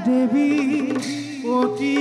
দেবী অতি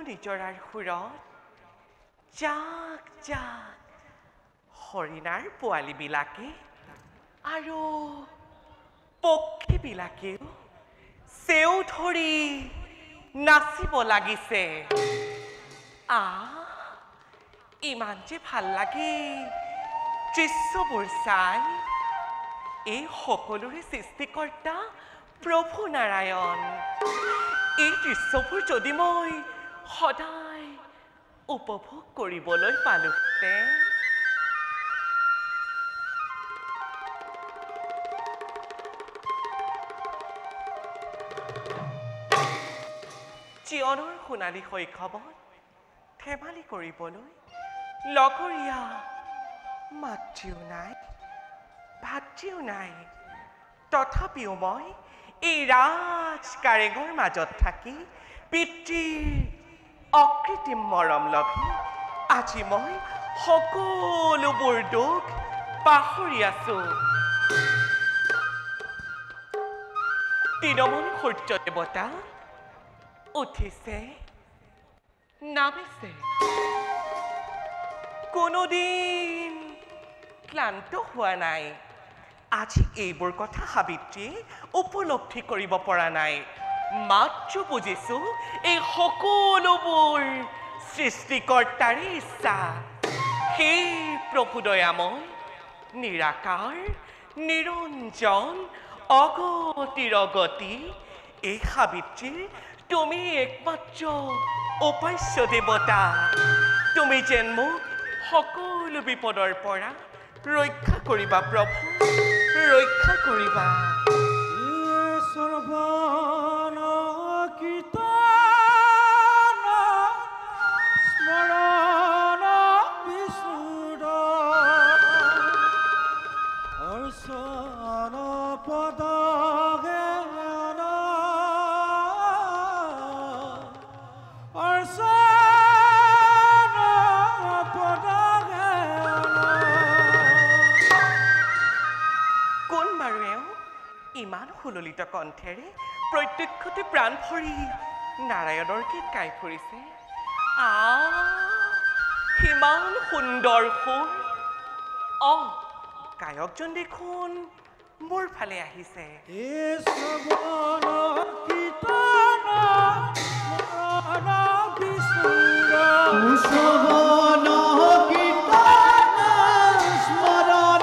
নিজৰাৰ সুৰত জাক জাক হৰিণাৰ পোৱালীবিলাকে আৰু পক্ষীবিলাকেও চেও ধৰি নাচিব লাগিছে। ইমান যে ভাল লাগে দৃশ্যবোৰ চাই। এই সকলোৰে সৃষ্টিকৰ্তা প্ৰভু নাৰায়ণ। এই দৃশ্যবোৰ যদি মই সদায় উপভোগ কৰিবলৈ পালোহেঁতেন। জীৱনৰ সোণালী শৈশৱত ধেমালি কৰিবলৈ লগৰীয়া মাতৃও নাই, ভাতৃও নাই। তথাপিও মই এই ৰাজ কাৰেঙৰ মাজত থাকি পিতৃৰ অকৃত্ৰিম মৰম লভি আজি মই সকলোবোৰ দুখ পাহৰি আছো। তৃণমূল সূৰ্য দেৱতা উঠিছে, নামিছে। কোনোদিন ক্লান্ত হোৱা নাই। আজি এইবোৰ কথা সাবিত্ৰীয়ে উপলব্ধি কৰিব পৰা নাই। মাত্ৰ বুজিছো এই সকলোবোৰ সৃষ্টিকৰ্তাৰে ইচ্ছা। সেই প্ৰভু দয়াময়, নিৰাকাৰ, নিৰঞ্জন, অগতিৰ অগতি। এই সাবিত্ৰীৰ তুমি একমাত্ৰ উপাস্য দেৱতা। তুমি যেন মোক সকলো বিপদৰ পৰা ৰক্ষা কৰিবা প্ৰভু, ৰক্ষা কৰিবা। ইমান সুললিত কণ্ঠেৰে প্ৰত্যক্ষতে প্ৰাণ ভৰি নাৰায়ণৰ গীত গাই ফুৰিছে। সিমান সুন্দৰ সুৰ। গায়কজন দেখোন মোৰ ফালে আহিছে। শ্ৰবণ কীৰ্তন স্মৰণ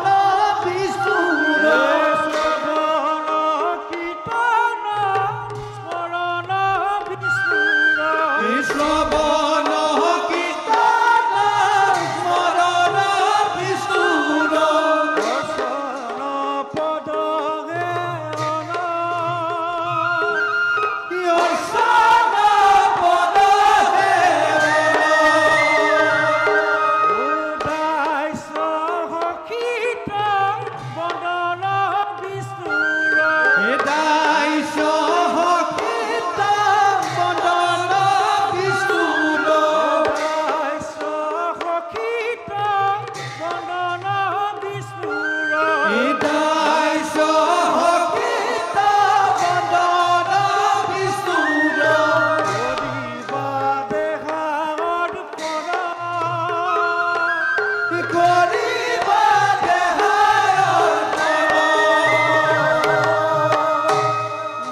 কৰিবা দেহায়ৰ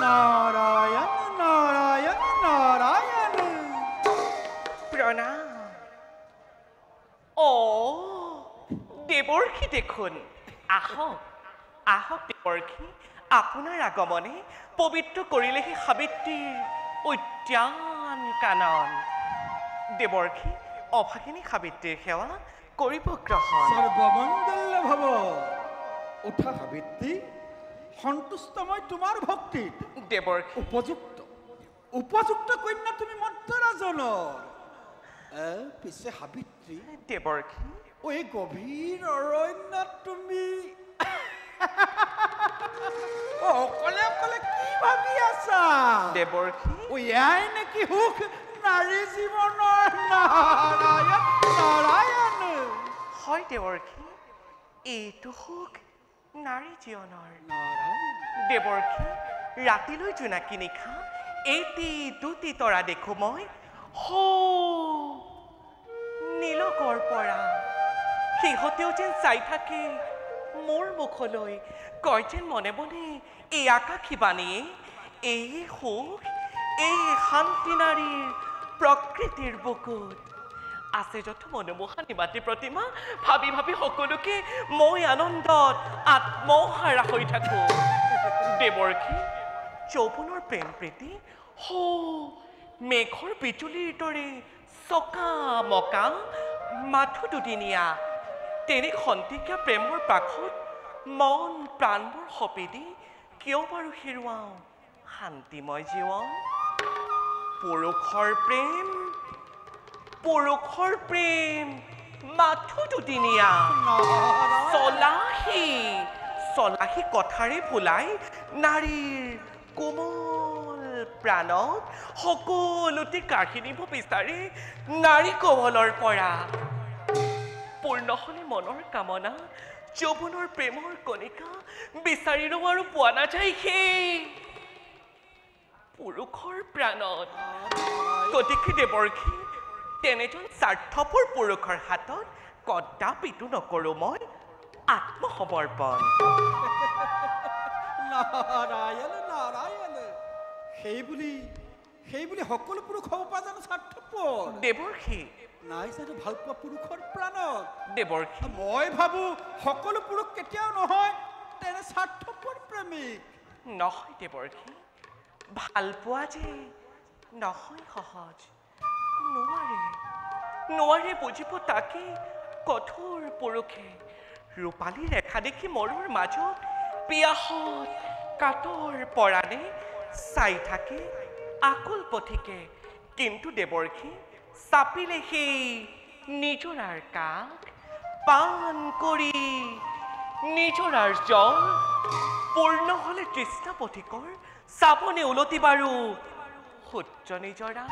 নাৰায়ণ নাৰায়ণ নাৰায়ণ প্ৰণাম দেৱৰ্ষী দেখোন আহক আহক দেৱৰ্ষী আপোনাৰ আগমনে পবিত্ৰ কৰিলেহি সাবিত্ৰীৰ উদ্যান কানন দেৱৰ্ষী অভাগিনী সাবিত্ৰীৰ সেৱা কৰিব গ্ৰহণ সৰ্বমংগল ভৱ উঠা সাবিত্ৰী সন্তুষ্ট মই তোমাৰ ভক্তিত দেৱৰ্ষী উপযুক্ত কন্যা তুমি মন্ত্ৰাজনৰ পিছে সাবিত্ৰী দেৱৰ্ষী এই গভীৰ অৰণ্যত তুমি অকলে অকলে কি ভাবি আছা দেৱৰ্ষী ইয়াই নেকি সুখ নাৰী জীৱনৰ নাৰায়ণ নাৰায়ণ হয় দেৱৰ্ষী এইটো সুখ নাৰী জীৱনৰ দেৱৰ্ষী ৰাতিলৈ জোনাকী নিশা এটি দুটি তৰা দেখো মই নীলকৰ পৰা সিহঁতেও যেন চাই থাকে মোৰ মুখলৈ কয় যেন মনে মনে এই আকাশী বাণীয়ে এই সুখ এই শান্তি নাৰীৰ প্ৰকৃতিৰ বুকুত আছে যথ মনোমোহা নিমাতী প্ৰতিমা ভাবি ভাবি সকলোকে মই আনন্দত আত্মহাৰা হৈ থাকো দেৱৰ্ষী যৌৱনৰ প্ৰেম প্ৰীতি মেঘৰ বিজুলীৰ দৰে চকা মকা মাথো দুদিনীয়া তেনে খন্তেকীয়া প্ৰেমৰ পাখত মন প্ৰাণবোৰ সপি দি কিয় বাৰু হেৰুৱাওঁ শান্তিময় জীৱন পুৰুষৰ প্ৰেম মাথো দুদিনীয়া চলাহী কথাৰে ভুলাই নাৰীৰ কোমল প্ৰাণত সকলোতে কাঢ়ি নিব বিচাৰে নাৰী কোমলৰ পৰা পূৰ্ণ হলে মনৰ কামনা যৌৱনৰ প্ৰেমৰ কণিকা বিচাৰিলো আৰু পোৱা নাযায় সেই পুৰুষৰ প্ৰাণত গতিকে দেৱৰ্ষী তেনেজন স্বাৰ্থপৰ পুৰুষৰ হাতত কদাপিতো নকৰো মই আত্মসমৰ্পণ নাৰায়ণ নাৰায়ণ সেই বুলি সকলো পুৰুষ হ'ব পৰা জানো স্বাৰ্থপৰ দেৱৰ্ষী নাই জানো ভাল পোৱা পুৰুষৰ প্ৰাণত দেৱৰ্ষী মই ভাবো সকলো পুৰুষ কেতিয়াও নহয় তেনে স্বাৰ্থপৰ প্ৰেমিক নহয় দেৱৰ্ষী ভাল পোৱা যে নহয় সহজ নোৱাৰে বুজিব তাকে কঠোৰ পুৰুষে ৰূপালী ৰেখা দেখি মৰৰ মাজত পিয়াহত কাতৰ পৰাণে চাই থাকে আকুল পথিকে কিন্তু দেৱৰ্ষী চাপিলে সেই নিজৰাৰ কাষ পান কৰি নিজৰাৰ জল পূৰ্ণ হলে তৃষ্ণা পথিকৰ চাবনে উলটি বাৰু সূৰ্য নিজৰা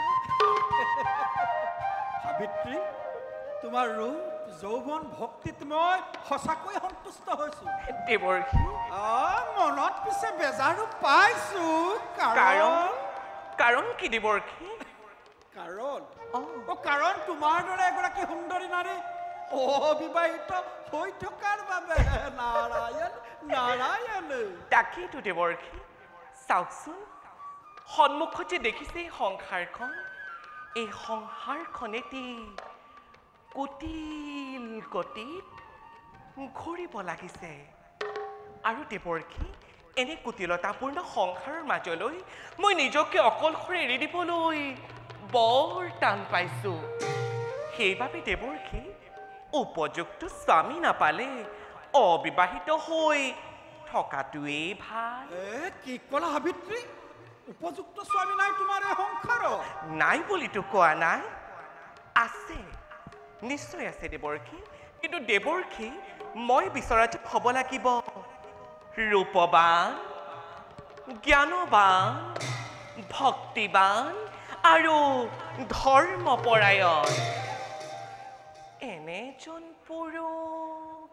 সাবিত্ৰী তোমাৰ ৰূপ যৌৱন ভক্তিত মই সঁচাকৈ সন্তুষ্ট হৈছো দেৱৰ্ষী মনত পিছে বেজাৰো পাইছো কাৰণ কি দেৱৰ্ষী কাৰণ তোমাৰ দৰে এগৰাকী সুন্দৰী নাৰী অবিবাহিত হৈ থকাৰ বাবে নাৰায়ণ নাৰায়ণ তাকেইতো দেৱৰ্ষী চাওকচোন সন্মুখত যে দেখিছে এই সংসাৰখনেতি কুটিল গতিত ঘূৰিব লাগিছে আৰু দেৱৰ্ষী এনে কুটিলতাপূৰ্ণ সংসাৰৰ মাজলৈ মই নিজকে অকলশৰে এৰি দিবলৈ বৰ টান পাইছো সেইবাবে দেৱৰ্ষী উপযুক্ত স্বামী নাপালে অবিবাহিত হৈ থকাটোৱেই ভাল কি ক'লা সাবিত্ৰী উপযুক্ত স্বামী নাই তোমাৰ এই সংসাৰত নাই বুলিতো কোৱা নাই আছে নিশ্চয় আছে দেৱৰ্ষী কিন্তু দেৱৰ্ষী মই বিচৰাটো হ'ব লাগিব ৰূপৱান জ্ঞানৱান ভক্তিবান আৰু ধৰ্মপৰায়ণ এনেজন পুৰুষ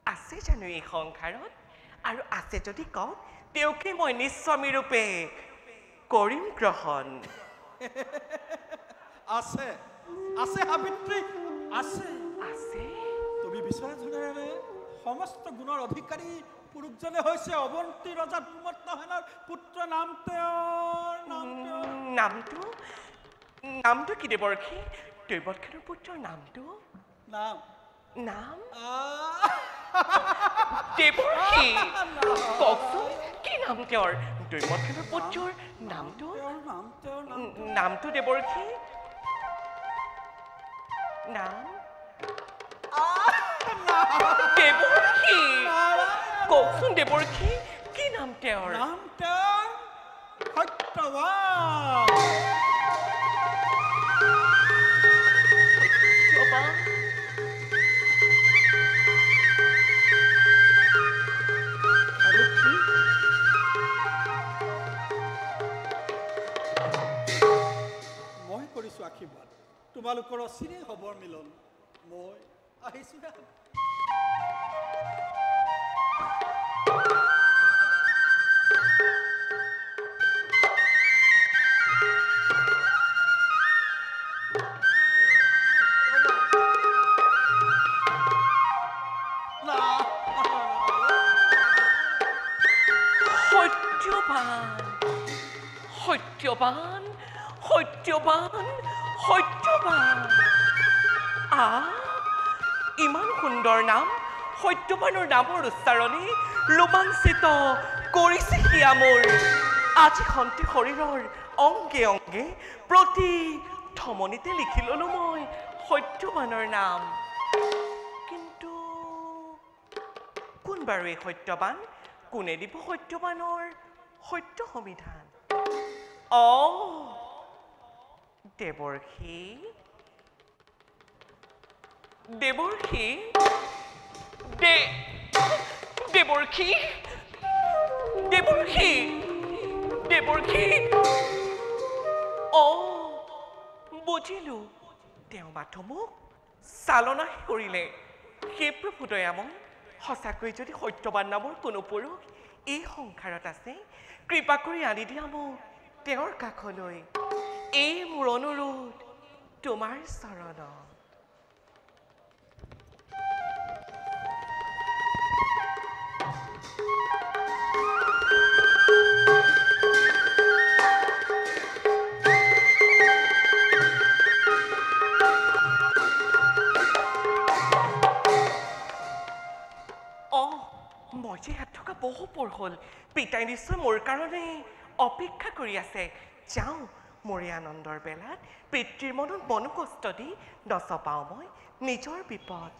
আছে জানো এই সংসাৰত আৰু আছে যদি কওক তেওঁকে মই নিস্বামী ৰূপে কৰিম গ্ৰহণ আছে সাবিত্ৰী আছে কবি বিচৰাজনেৰে সমস্ত গুণৰ অধিকাৰী পুৰুষজনে হৈছে অৱন্তী ৰজা ধূমত্তহেনৰ পুত্ৰ নাম তেওঁৰ নামটো কি দেৱৰ্ষী দৈৱৎখেনৰ পুত্ৰৰ নামটো নাম দেৱৰ্ষী কওকচোন কি নাম তেওঁৰ দৈৱৎখেনৰ পুত্ৰৰ নামটো দেৱৰ্ষী নাম দেৱৰ্ষী কওকচোন দেৱৰ্ষী কি নাম তেওঁৰ মই কৰিছো আশীৰ্বাদ তোমালোকৰ অচিৰে খবৰ মিলন মই আহিছো সত্যবান ইমান সুন্দৰ নাম সত্যবানৰ নামৰ উচ্চাৰণে ৰোমাঞ্চিত কৰিছে হিয়া মোৰ আজি খন্তে শৰীৰৰ অংগে অংগে প্ৰতি ধমনীতে লিখি ললো মই সত্যবানৰ নাম কিন্তু কোন বাৰু এই সত্যবান কোনে দিব সত্যবানৰ সত্য সমিধান দেৱৰ্ষী বুজিলো তেওঁ মাথো মোক চালনা কৰিলে সেই প্ৰভু দয়াময় সঁচাকৈ যদি সত্যবান নামৰ কোনো পুৰুষ এই সংসাৰত আছে কৃপা কৰি আনি দিয়া মোক তেওঁৰ কাষলৈ এই মোৰ অনুৰোধ তোমাৰ চৰণ মই যে ইয়াত থকা বহু পৰ হ'ল পিতাই নিশ্চয় মোৰ কাৰণে অপেক্ষা কৰি আছে যাওঁ মোৰ আনন্দৰ বেলাত পিতৃৰ মনত মনো কষ্ট দি নচপাওঁ মই নিজৰ বিপদ